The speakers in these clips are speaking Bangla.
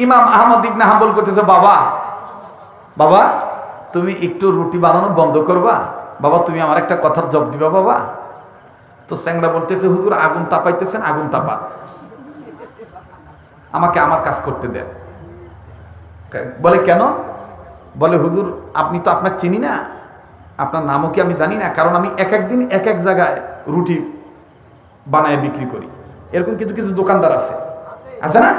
ইমাম আহমদ ইবনে হাম্বল করতেছে, বাবা বাবা তুমি একটু রুটি বানানো বন্ধ করবা, বাবা তুমি আমার একটা কথার জবাব দিবা বাবা। তো স্যাংরা বলতেছে, হুজুর আগুন তাপাইতেছেন, আগুন তাপান, আমাকে আমার কাজ করতে দেন। বলে কেন? বলে হুজুর আপনি তো আপনাকে চিনি না, আপনার নামও কি আমি জানি না, কারণ আমি এক একদিন এক এক জায়গায় রুটি বানায় বিক্রি করি। এরকম কিছু কিছু দোকানদার আছে, আছে না,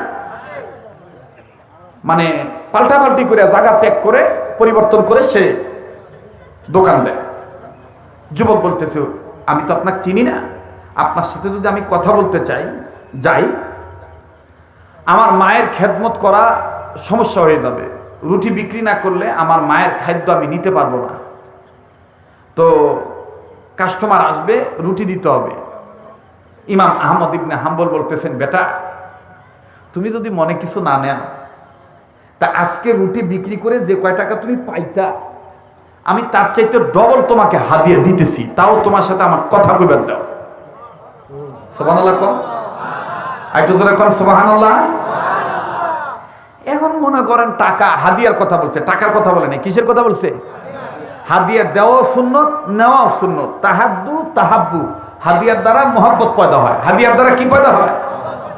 মানে পাল্টাপাল্টি করে জায়গা ত্যাগ করে পরিবর্তন করে সে দোকান দেয়। যুবক বলতেছে, আমি তো আপনাকে চিনি না, আপনার সাথে যদি আমি কথা বলতে চাই যাই, আমার মায়ের খেদমত করা সমস্যা হয়ে যাবে, রুটি বিক্রি না করলে আমার মায়ের খাদ্য আমি নিতে পারবো না, তো কাস্টমার আসবে, রুটি দিতে হবে। ইমাম আহমদ ইবনে হাম্বল বলতেছেন, বেটা তুমি যদি মনে কিছু না নেন, তা আজকে রুটি বিক্রি করে যে কয় টাকা তুমি পাইতা, আমি তার চাইতে ডবল তোমাকে হাদিয়া দিতেছি, তাও তোমার সাথে আমার কথা কইবার দাও। সুবহানাল্লাহ কোন আইতো জোরে কোন সুবহানাল্লাহ। এখন মনে করেন টাকা হাদিয়ার কথা বলছে, টাকার কথা বলে না, কিসের কথা বলছে? হাদিয়া দেওয়া সুন্নত, নেওয়া সুন্নত। তাহাদ্দু তাহাব্বু, হাদিয়ার দ্বারা মহব্বত পয়দা হয়। হাদিয়ার দ্বারা কি পয়দা হয়?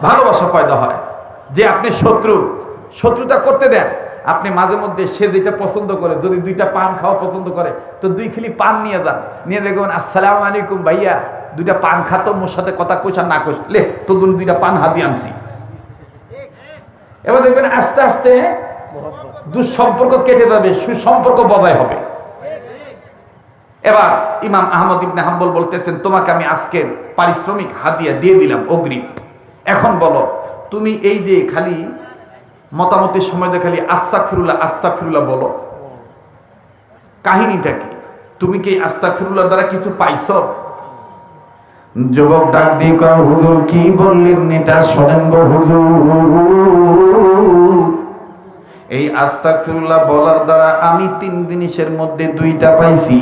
ভালোবাসা পয়দা হয়। যে আপনি শত্রুতা করতে দেন, আপনি মাঝে মধ্যে সে যেটা পছন্দ করে, যদি দুইটা পান খাওয়া পছন্দ করে তো দুই খিলি পান নিয়ে যান, নিয়ে দেখবেন আসসালামু আলাইকুম ভাইয়া, দুইটা পান খাতো, মোর সাথে কথা কইসা না কইস, লে তোর জন্য দুইটা পান হাতি আনছি। এবার দেখবেন আস্তে আস্তে দুঃসম্পর্ক কেটে যাবে, সুসম্পর্ক বজায় হবে। এবার ইমাম আহমদ ইবনে হাম্বল বলতেছেন, তোমাকে আমি আজকের পারিশ্রমিক হাদিয়া দিয়ে দিলাম অগ্রিম, এখন বলো তুমি এই যে খালি মতামতের সময় যে খালি আস্তাগফিরুল্লাহ আস্তাগফিরুল্লাহ বলো, কাহিনীটা কি? তুমি কি আস্তাগফিরুল্লাহ দ্বারা কিছু পাইছো? যুবক ডাক দিয়ে কয়, হুজুর কি বললেন এটা শোনেন গো হুজুর, এই আস্তাগফিরুল্লাহ বলার দ্বারা আমি 3 জিনিসের মধ্যে 2টা পাইছি,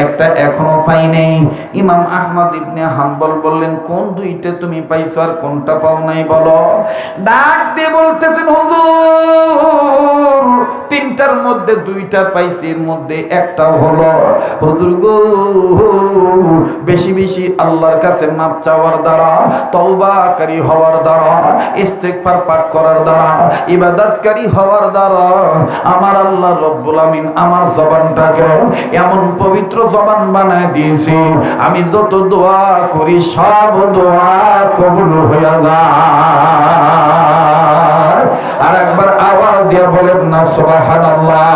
একটা এখনো পাই নাই। ইমাম আহমদ ইবনে হাম্বল বললেন, কোন 2টা তুমি পাইছো আর কোনটা পাও নাই বলো? ডাক দিয়ে বলতেছেন, হুজুর 3টার মধ্যে 2টা পাইছি, এর মধ্যে একটা হলো হুজুর গো, বেশি বেশি আল্লাহর কাছে মাপ চাওয়ার দ্বারা, তওবাকারী হওয়ার দ্বারা, ইস্তিগফার পাঠ করার দ্বারা, ইবাদতকারী হওয়ার দ্বারা আমার আল্লাহ রব্বুল আমিন আমার জবানটাকে এমন পবিত্র জবান বানায় দিয়েছি, আমি যত দোয়া করি সব দোয়া কবুল হয়ে যায়। আর একবার আওয়াজ দিয়ে বলেন না সুবহানাল্লাহ।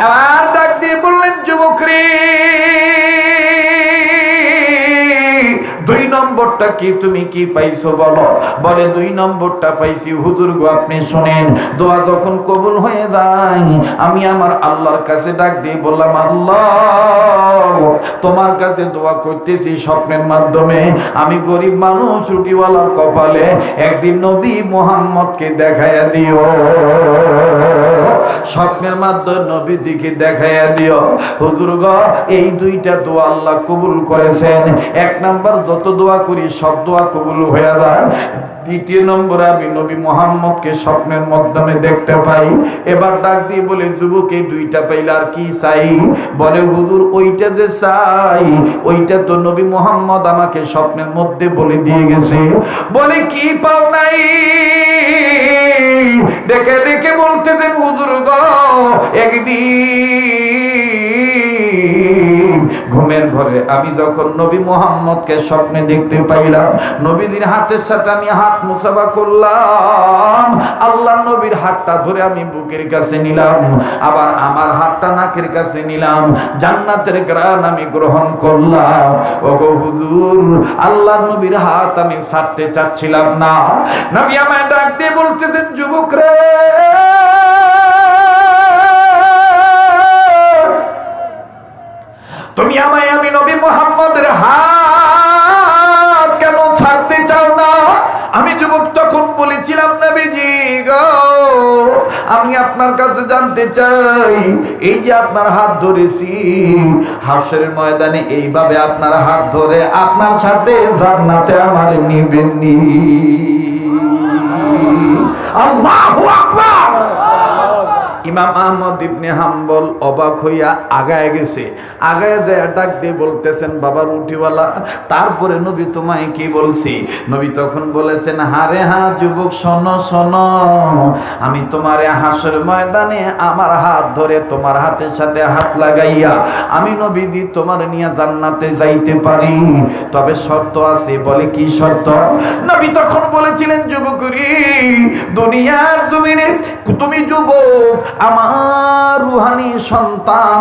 এবার ডাক দিয়ে বললেন, যুবক রে 2 নম্বরটা কি, তুমি কি পাইছো বলো? বলে 2 নম্বরটা পাইছি হুজুর গো, আপনি শুনেন, দোয়া যখন কবুল হয়ে যায় আমি আমার আল্লাহর কাছে ডাক দিয়ে বললাম, আল্লাহ তোমার কাছে দোয়া করতেছি স্বপ্নের মাধ্যমে, আমি গরিব মানুষ, রুটিওয়ালার কপালে একদিন নবী মুহাম্মদকে দেখাইয়া দিও, স্বপ্নের মাধ্যমে নবীজিকে দেখাইয়া দিও। হুজুর গো এই 2টা দোয়া আল্লাহ কবুল করেছেন। 1 নাম্বার যত দোয়া করি সব দোয়া কবুল হয়ে যায়। 2 নম্বরে আমি নবী মুহাম্মদকে স্বপ্নের মাধ্যমে দেখতে পাই। এবার ডাক দিয়ে বলে, যুবক এই 2টা পাইলে আর কি চাই? বলে হুজুর ওইটা যে চাই ওইটা তো নবী মুহাম্মদ আমাকে স্বপ্নের মধ্যে বলে দিয়ে গেছে। বলে কি পাও নাই? ডেকে ডেকে বলতেছেন, হুজুর গো একদিন ঘুমের ঘরে আমি যখন নবী মুহাম্মদকে স্বপ্নে দেখতে পাইলাম, নবীজির হাতের সাথে আমি হাত মুসাফা করলাম, আল্লাহ নবীর হাতটা ধরে আমি বুকের কাছে নিলাম, আবার আমার হাতটা নাকের কাছে নিলাম, জান্নাতের ঘ্রাণ আমি গ্রহণ করলাম। ওগো হুজুর আল্লাহ নবীর হাত আমি ছাড়তে চাচ্ছিলাম না। নবী আমায় ডাক দিয়ে বলতেছেন, যুবক রে তুমি আমায়, আমি নবী মুহাম্মদের হাত কেন ছাড়তে চাও না? আমি যুবক তখন বলেছিলাম, নবীজি গো আমি আপনার কাছে জানতে চাই, এই যে আপনার হাত ধরেছি হাশরের ময়দানে এইভাবে আপনার হাত ধরে আপনার সাথে জান্নাতে আমার নিবেননি? আল্লাহু আকবার। ইমাম আহমদ ইবনে হাম্বল অবাক হইয়া আগায় গেছে, আগায় যায় ডাক দিয়ে বলতেছেন, বাবা রুটিওয়ালা, তারপরে নবী তোমায় কি বলছি? নবী তখন বলেছেন, হারে হা যুবক, শোনো শোনো, আমি তোমারে হাসর ময়দানে আমার হাত ধরে তোমার হাতের সাথে হাত লাগাইয়া আমি নবীজি তোমার নিয়ে জান্নাতে যাইতে পারি, তবে শর্ত আছে। বলে কি শর্ত? নবী তখন বলেছিলেন, যুবকরি, দুনিয়ার জমিনে তুমি যুবক, আমার রুহানি সন্তান,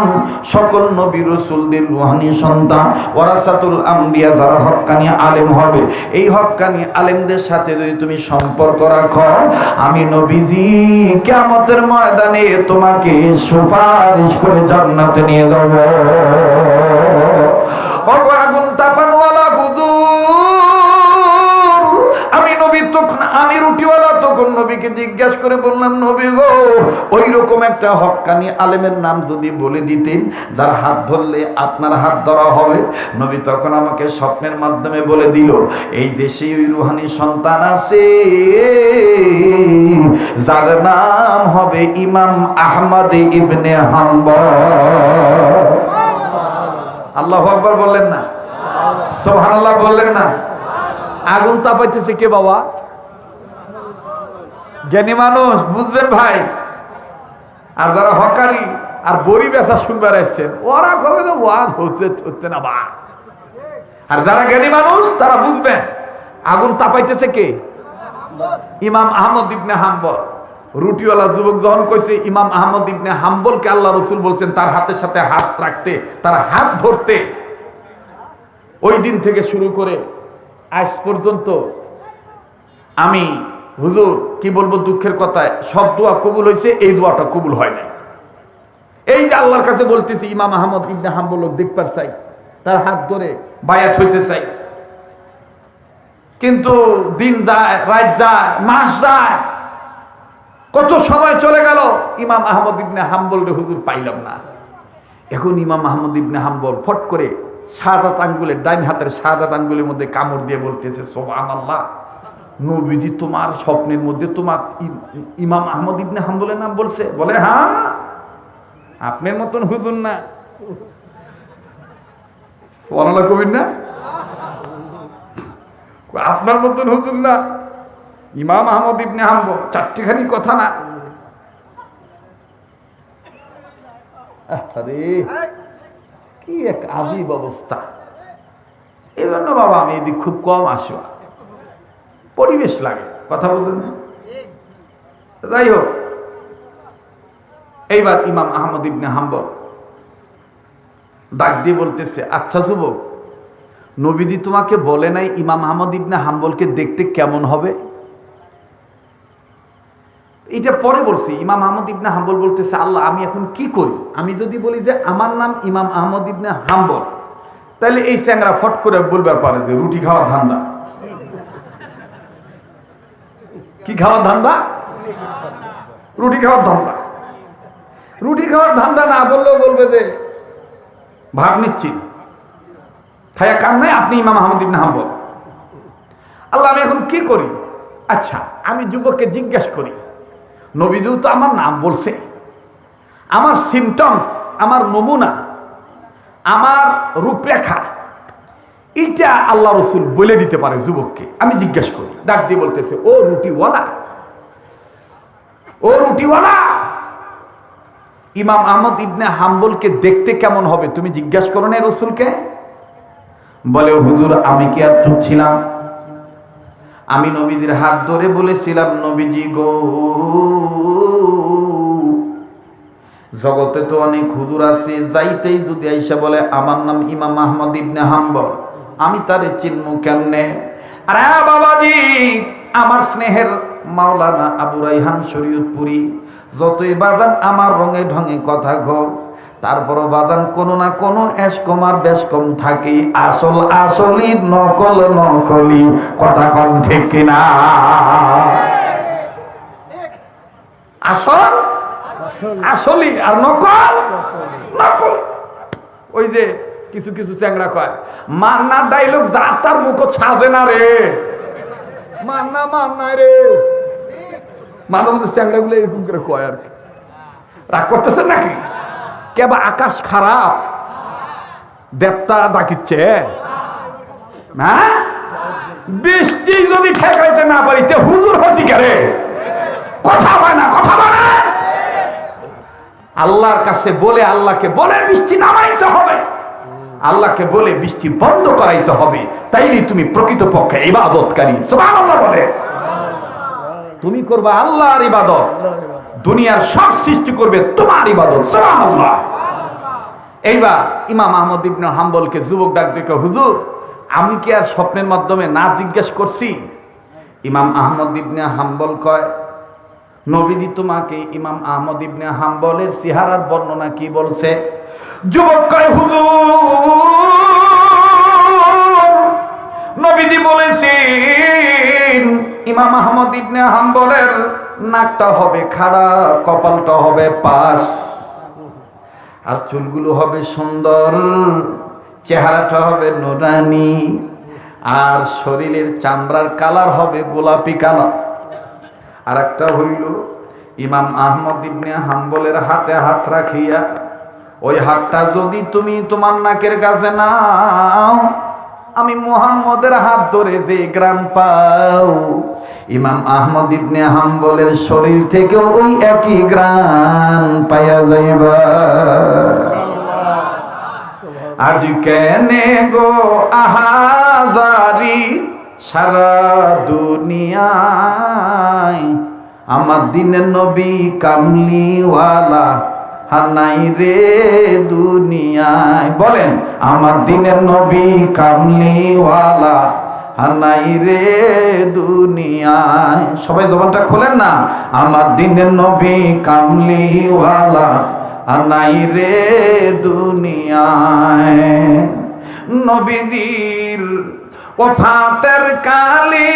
সকল নবী রাসূলদের রুহানি সন্তান, ওয়ারাসাতুল আম্বিয়া, যারা হক্কানি আলেম হবে, এই হক্কানি আলেমদের সাথে যদি তুমি সম্পর্ক রাখো, আমি নবীজি কিয়ামতের ময়দানে তোমাকে সুপারিশ করে জান্নাতে নিয়ে যাব। আগুন তাপানওয়ালা হুজুর, আমি নবী তখন, আমি রুটিওয়ালা তখন নবীকে জিজ্ঞাসা করে বললাম, নবী গো, ওই রকম একটা হক্কানি আলেমের নাম যদি বলে দিতেন যার হাত ধরলে আপনার হাত ধরা হবে। নবী তখন আমাকে স্বপ্নের মাধ্যমে বলে দিল, এই দেশে ওই রুহানি সন্তান আছে যার নাম হবে ইমাম আহমদ ইবনে হাম্বল। আল্লাহু আকবার বললেন না? সুবহানাল্লাহ বললেন না? আগুন তাপাইতেছে কে বাবা? জ্ঞানী মানুষ, বুঝবেন ভাই। আর যারা হকারি আর বড়ি বেচা শুনবার আসছেন, ওরা কবে তো ওয়াজ হচ্ছে না বা। আর যারা জ্ঞানী মানুষ তারা বুঝবেন আগুন তাপাইতেছে কে? ইমাম আহমদ ইবনে হাম্বল। রুটিওয়ালা যুবক যখন কইছে ইমাম আহমদ ইবনে হাম্বলকে আল্লাহ রাসূল বলছেন তার হাতের সাথে হাত রাখতে, তার হাত ধরতে, ওই দিন থেকে শুরু করে আজ পর্যন্ত আমি, হুজুর কি বলবো, দুঃখের কথায় সব দোয়া কবুল হয়েছে, এই দোয়াটা কবুল হয় নাই। এই যে আল্লাহর কাছে বলতেছি ইমাম আহমদ ইবনে হাম্বল দেখবার চাই, তার হাত ধরে বায়াত হইতে চাই, কিন্তু দিন যায়, রাত যায়, মাস যায়, কত সময় চলে গেল, ইমাম আহমদ ইবনে হাম্বল রে হুজুর পাইলাম না। এখন ইমাম আহমদ ইবনে হাম্বল ফট করে শাহাদাত আঙ্গুলের, ডাইন হাতের শাহাদাত আঙ্গুলের মধ্যে কামড় দিয়ে বলতেছে, সুবহানাল্লাহ, নবীজি তোমার স্বপ্নের মধ্যে তোমার ইমাম আহমদ ইবনে হাম্বলের নাম বলছে? বলে হ্যাঁ, আপনার মতন হুজুর না। সুবহানাল্লাহ কবির না? আপনার মতন হুজুর না, ইমাম আহমদ ইবনে হাম্বল। চারটিখানি কথা না। আরে কি এক আজীব অবস্থা। এই জন্য বাবা আমি এদিক খুব কম আসবা, পরিবেশ লাগে, কথা বলবেন না? যাই হোক, এইবার ইমাম আহমদ ইবনে হাম্বল ডাক দিয়ে বলতেছে, আচ্ছা যুবক, নবীজি তোমাকে বলে নাই ইমাম আহমদ ইবনে হাম্বলকে দেখতে কেমন হবে? এটা পরে বলছি। ইমাম আহমদ ইবনে হাম্বল বলতেছে, আল্লাহ আমি এখন কি করি? আমি যদি বলি যে আমার নাম ইমাম আহমদ ইবনে হাম্বল, তাহলে এই চ্যাংরা ফট করে বলবার পারে যে রুটি খাওয়ার ধান্দা। কি খাওয়ার ধান্দা? রুটি খাওয়ার ধান্দা। রুটি খাওয়ার ধান্দা না বললেও বলবে যে ভাব নিচ্ছি, খায়া কাম নাই, আপনি ইমাম আহমদ ইবনে হাম্বল। আল্লাহ আমি এখন কি করি? আচ্ছা আমি যুবককে জিজ্ঞাসা করি, নবীজিও তো আমার নাম বলছে, আমার সিমটমস, আমার নমুনা, আমার রূপরেখা, এইটা আল্লাহ রসুল বলে দিতে পারে যুবককে। আমি জিজ্ঞাসা করি। ডাক দিয়ে বলতেছে, ও রুটিওয়ালা, ও রুটিওয়ালা, ইমাম আহমদ ইবনে হাম্বলকে দেখতে কেমন হবে তুমি জিজ্ঞাসা করো না রসুলকে? বলে, হুজুর আমি কি আর চুপ ছিলাম? আমি নবীজির হাত ধরে বলেছিলাম, নবীজি গো, জগতে তো অনেক হুজুর আছে, যাইতেই যদি আইসা বলে আমার নাম ইমাম আহমদ ইবনে হাম্বল, আমি তারে চিনমু কেমনে? আরে বাবাজি, আমার স্নেহের মাওলানা আবু রাইহান শরীয়তপুরি, যতই বাজান আমার রঙে ঢঙে কথা গো, তারপরও বাজান কোনো না কোনো এসকম আর বেশকম থাকে, আসল আসলি নকল নকলি, কথা কম ঠিক কিনা? আসল আসলি আর নকল নকল। ওই যে কিছু কিছু চ্যাংরা কয়, মান্না ডাইলগ যার তার মুখ সাজে না রে, মান্না মান্না রে, মাঝে মধ্যে চ্যাংড়াগুলো এরকম করে কয় আর কি। রাগ করতেছেন নাকি? কেবা আকাশ খারাপ, দেবতা ডাকিচ্ছে না? বৃষ্টি যদি ঠেকাইতে না পারি তে হুজুর হসি করে কথা হয় না, কথা বলে আল্লাহর কাছে বলে, আল্লাহকে বলে বৃষ্টি নামাইতে হবে, আল্লাহকে বলে বৃষ্টি বন্ধ করাইতে হবে, তাইলে তুমি প্রকৃতপক্ষে ইবাদতকারী। সুবহানাল্লাহ বলে। তুমি করবে আল্লাহর ইবাদত, দুনিয়ার সব সৃষ্টি করবে তোমার ইবাদত। সুবহানাল্লাহ। এইবার ইমাম আহমদ ইবনে হাম্বলকে যুবক ডাক দেখে, হুজুর আমি কি আর স্বপ্নের মাধ্যমে না জিজ্ঞেস করছি? ইমাম আহমদ ইবনে হাম্বল কয়, নবীজি তোমাকে ইমাম আহমদ ইবনে হাম্বলের চেহারার বর্ণনা কি বলছে? যুবক কয়, হুজুর নবীজি বলেছেন ইমাম আহমদ ইবনে হাম্বলের নাকটা হবে খাড়া, কপালটা হবে পাশ, আর চুলগুলো হবে সুন্দর, চেহারাটা হবে নুরানি, আর শরীরের চামড়ার কালার হবে গোলাপি কালার। আর একটা হইল ইমাম আহমদ ইবনে হাম্বলের হাতে হাত রাখিয়া, ওই হাতটা যদি তুমি তোমার নাকের কাছে নাও, আমি মুহাম্মদের হাত ধরে যে গ্রাম পাও, ইমাম আহমদ ইবনে হাম্বলের শরীর থেকে ওই একই গ্রাম পাইয়া যাইবা। আজ কেনে গো আহাজারি সারা দুনিয়ায়, আমার দিনের নবী কামলিওয়ালা হানাই রে দুনিয়ায়। বলেন, আমার দিনের নবী কামলিওয়ালা হানাই রে দুনিয়ায়। সবাই জবানটা খোলেন না, আমার দিনের নবী কামলিওয়ালা হানাই রে দুনিয়ায়। নবীজির ওফাতের কালে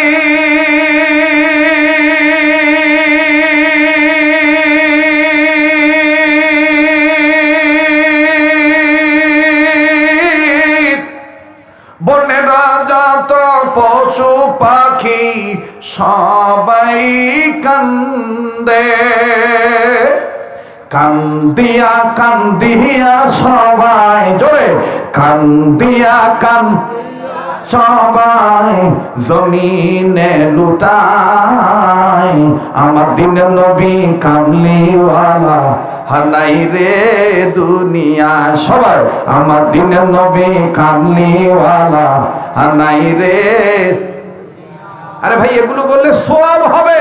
বনেরা যত পশু পাখি সবাই কান্দে, কান্দিয়া কান্দিয়া সবাই, জোরে কান্দিয়া সবাই জমিনে লুটায়, আমার দিনের নবী কামলিওয়ালা হানাই রে দুনিয়া। সবাই আমার দিনের নবী কামলিওয়ালা হানাই রে। আরে ভাই, এগুলো বললে সওয়াব হবে,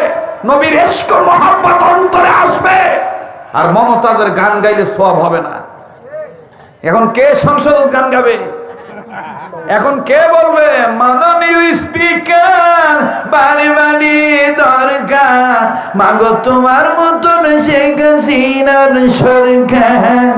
নবীর ইশক মহব্বত অন্তরে আসবে। আর মমতাজের গান গাইলে সওয়াব হবে না। এখন কে সংসদ গান গাবে? এখন কে বলবে মাননীয় স্পিকার বাড়ি বাড়ি দরকার, মাগো তোমার মতন শেখ হাসিনার সরকার।